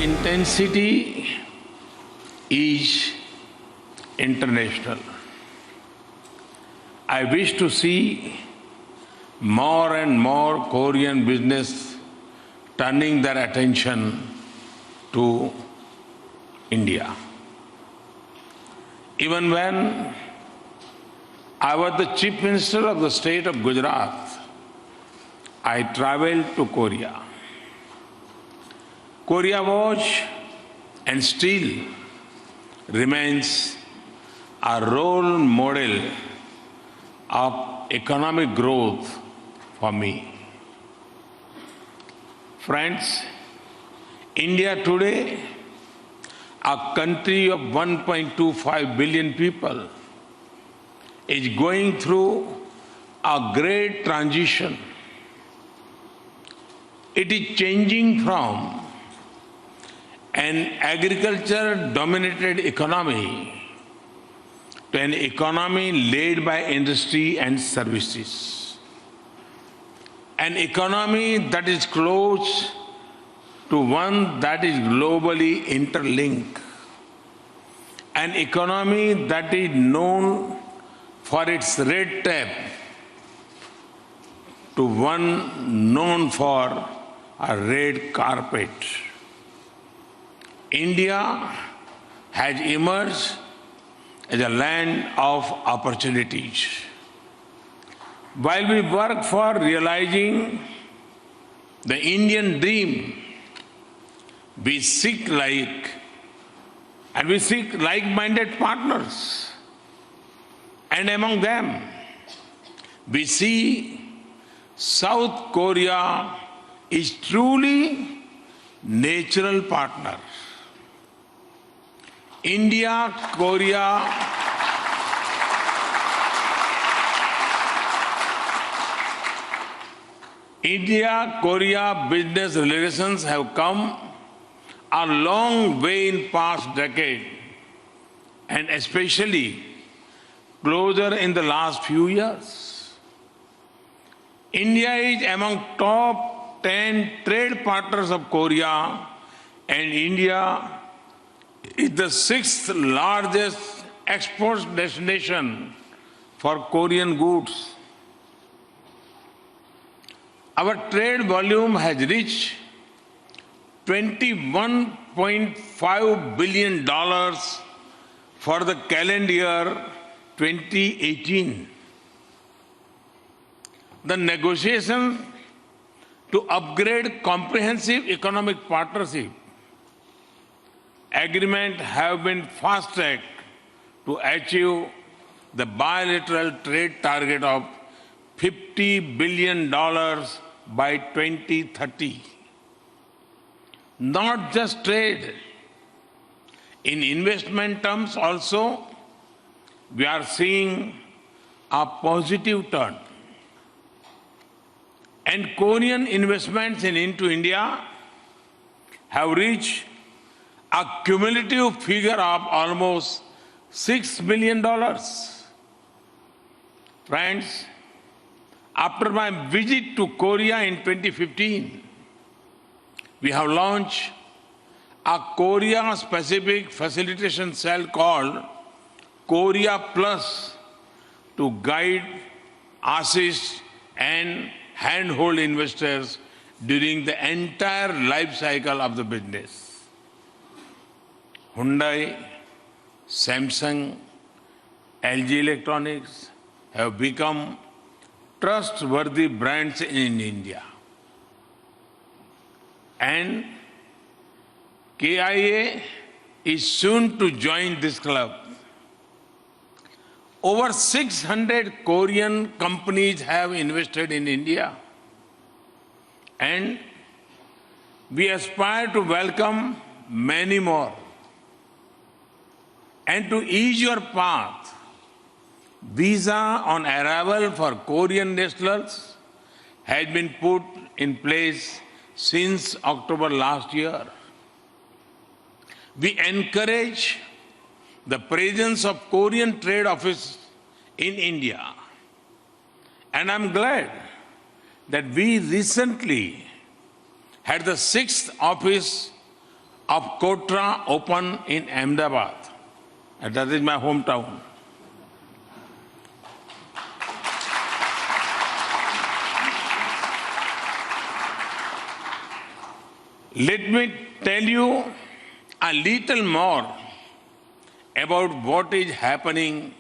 intensity is international. I wish to see more and more Korean business turning their attention to India. Even when I was the Chief Minister of the state of Gujarat, I traveled to Korea. Korea was and still remains a role model of economic growth for me. Friends, India today, a country of 1.25 billion people, is going through a great transition. It is changing from an agriculture-dominated economy to an economy led by industry and services. An economy that is close to one that is globally interlinked. An economy that is known for its red tape to one known for a red carpet. India has emerged as a land of opportunities. While we work for realizing the Indian dream, we seek like-minded partners. And among them, we see South Korea is truly natural partner. India-Korea business relations have come a long way in past decade, and especially closer in the last few years. India is among top 10 trade partners of Korea, and India is the 6th largest export destination for Korean goods. Our trade volume has reached $21.5 billion for the calendar year 2018. The negotiations to upgrade comprehensive economic partnership agreement have been fast-tracked to achieve the bilateral trade target of $50 billion by 2030. Not just trade. In investment terms also, we are seeing a positive turn. And Korean investments into India have reached a cumulative figure of almost $6 million. Friends, after my visit to Korea in 2015, we have launched a Korea-specific facilitation cell called Korea Plus to guide, assist, and handhold investors during the entire life cycle of the business. Hyundai, Samsung, LG Electronics have become trustworthy brands in India. And KIA is soon to join this club. Over 600 Korean companies have invested in India. And we aspire to welcome many more. And to ease your path, visa on arrival for Korean nationals has been put in place since October last year. We encourage the presence of Korean trade office in India. And I'm glad that we recently had the 6th office of Kotra opened in Ahmedabad, and that is my hometown. Let me tell you a little more about what is happening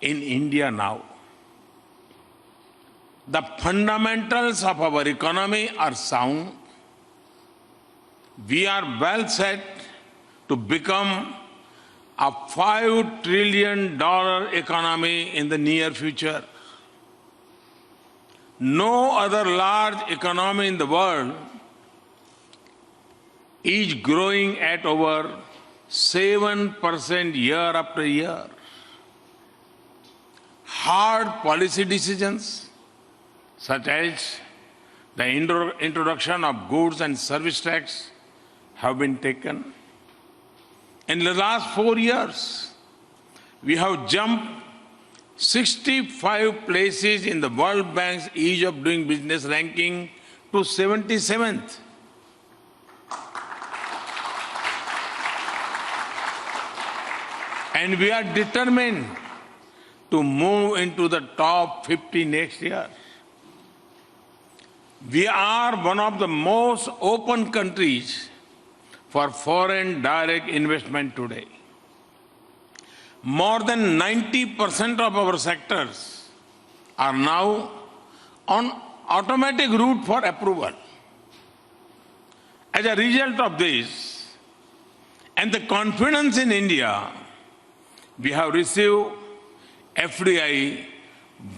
in India now. The fundamentals of our economy are sound. We are well set to become a $5 trillion economy in the near future. No other large economy in the world is growing at over 7% year after year. Hard policy decisions, such as the introduction of goods and service tax, have been taken. In the last 4 years, we have jumped 65 places in the World Bank's Ease of Doing Business ranking to 77th. And we are determined to move into the top 50 next year. We are one of the most open countries for foreign direct investment today. More than 90% of our sectors are now on automatic route for approval. As a result of this and the confidence in India, we have received FDI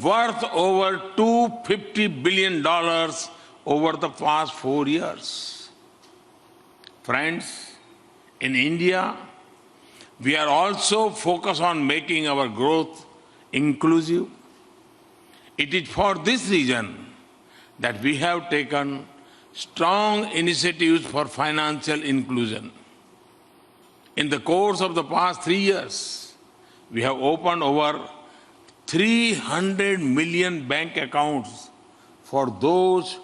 worth over $250 billion over the past 4 years. Friends, in India, we are also focused on making our growth inclusive. It is for this reason that we have taken strong initiatives for financial inclusion. In the course of the past 3 years, we have opened over 300 million bank accounts for those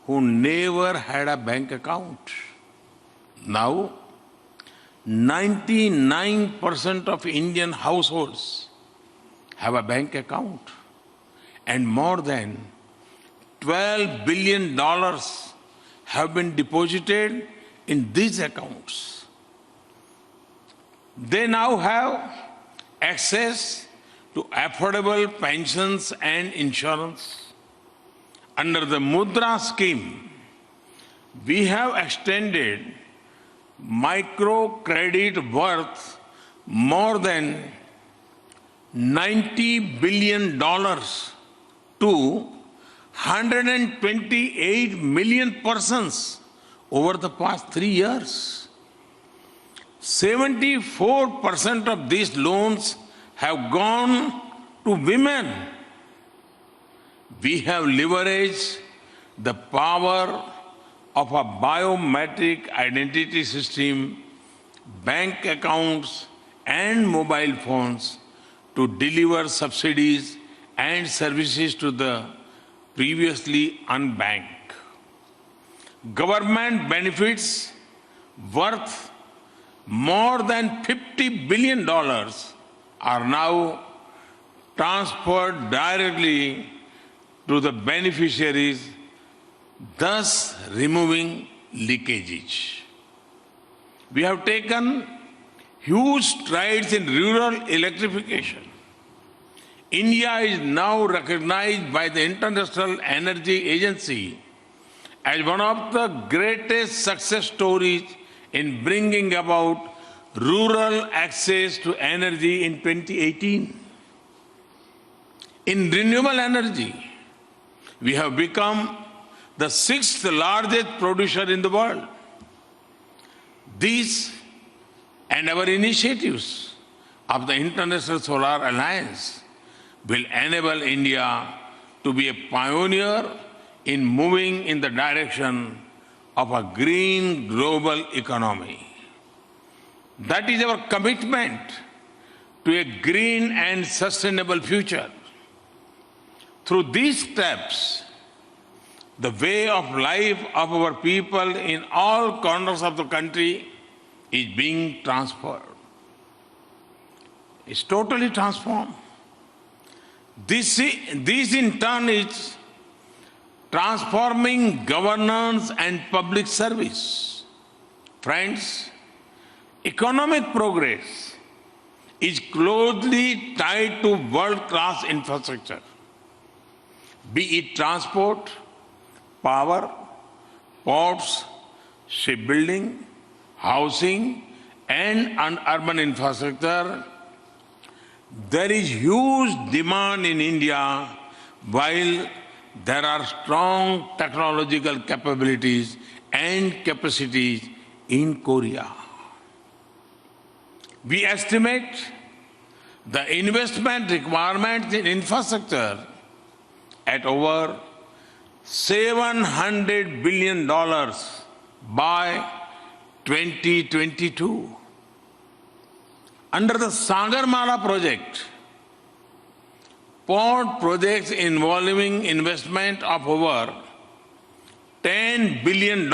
who never had a bank account. Now, 99% of Indian households have a bank account, and more than $12 billion have been deposited in these accounts. They now have access to affordable pensions and insurance. Under the Mudra scheme, we have extended microcredit worth more than $90 billion to 128 million persons over the past 3 years. 74% of these loans have gone to women. We have leveraged the power of a biometric identity system, bank accounts, and mobile phones to deliver subsidies and services to the previously unbanked. Government benefits worth more than $50 billion are now transferred directly to the beneficiaries, thus removing leakage. We have taken huge strides in rural electrification. India is now recognized by the International Energy Agency as one of the greatest success stories in bringing about rural access to energy in 2018. In renewable energy, we have become the 6th largest producer in the world. These and our initiatives of the International Solar Alliance will enable India to be a pioneer in moving in the direction of a green global economy. That is our commitment to a green and sustainable future. Through these steps, the way of life of our people in all corners of the country is being transferred. It's totally transformed. This in turn is transforming governance and public service. Friends, economic progress is closely tied to world-class infrastructure, be it transport, power, ports, shipbuilding, housing, and urban infrastructure. There is huge demand in India, while there are strong technological capabilities and capacities in Korea. We estimate the investment requirements in infrastructure at over $700 billion by 2022. Under the Sagarmala project, port projects involving investment of over $10 billion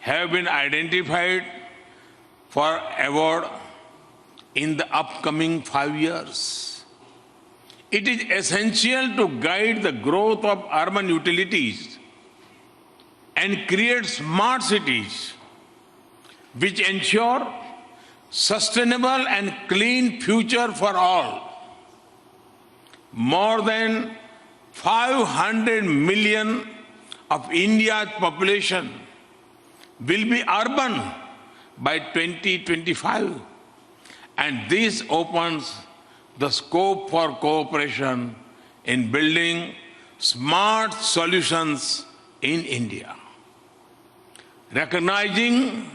have been identified for award in the upcoming 5 years. It is essential to guide the growth of urban utilities and create smart cities which ensure sustainable and clean future for all. More than 500 million of India's population will be urban by 2025, and this opens the scope for cooperation in building smart solutions in India. Recognizing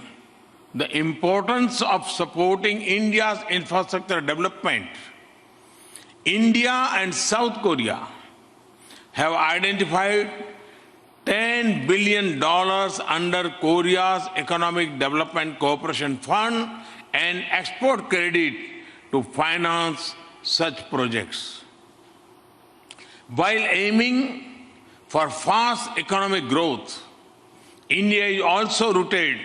the importance of supporting India's infrastructure development, India and South Korea have identified $10 billion under Korea's Economic Development Cooperation Fund and export credit to finance such projects. While aiming for fast economic growth, India is also rooted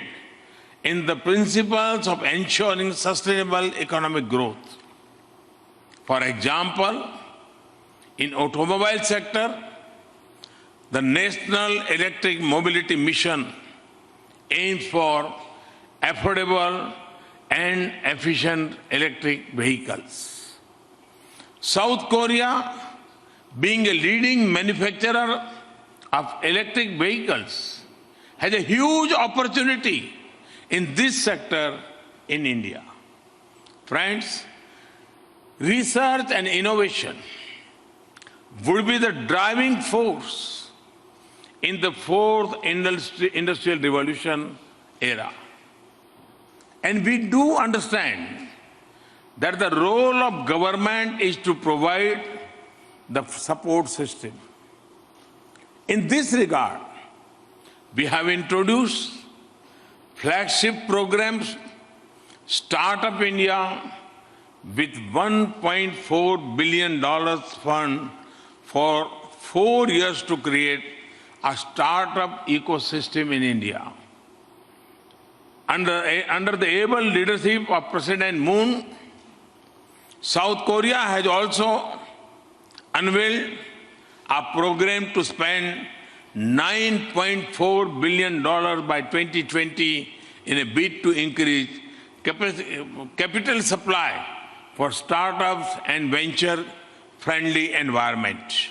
in the principles of ensuring sustainable economic growth. For example, in automobile sector, the National Electric Mobility Mission aims for affordable and efficient electric vehicles. South Korea, being a leading manufacturer of electric vehicles, has a huge opportunity in this sector in India. Friends, research and innovation would be the driving force in the fourth industrial revolution era. And we do understand that the role of government is to provide the support system. In this regard, we have introduced flagship programs, Startup India, with $1.4 billion fund for 4 years to create a startup ecosystem in India. Under the able leadership of President Moon, South Korea has also unveiled a program to spend $9.4 billion by 2020 in a bid to increase capital supply for startups and venture-friendly environment.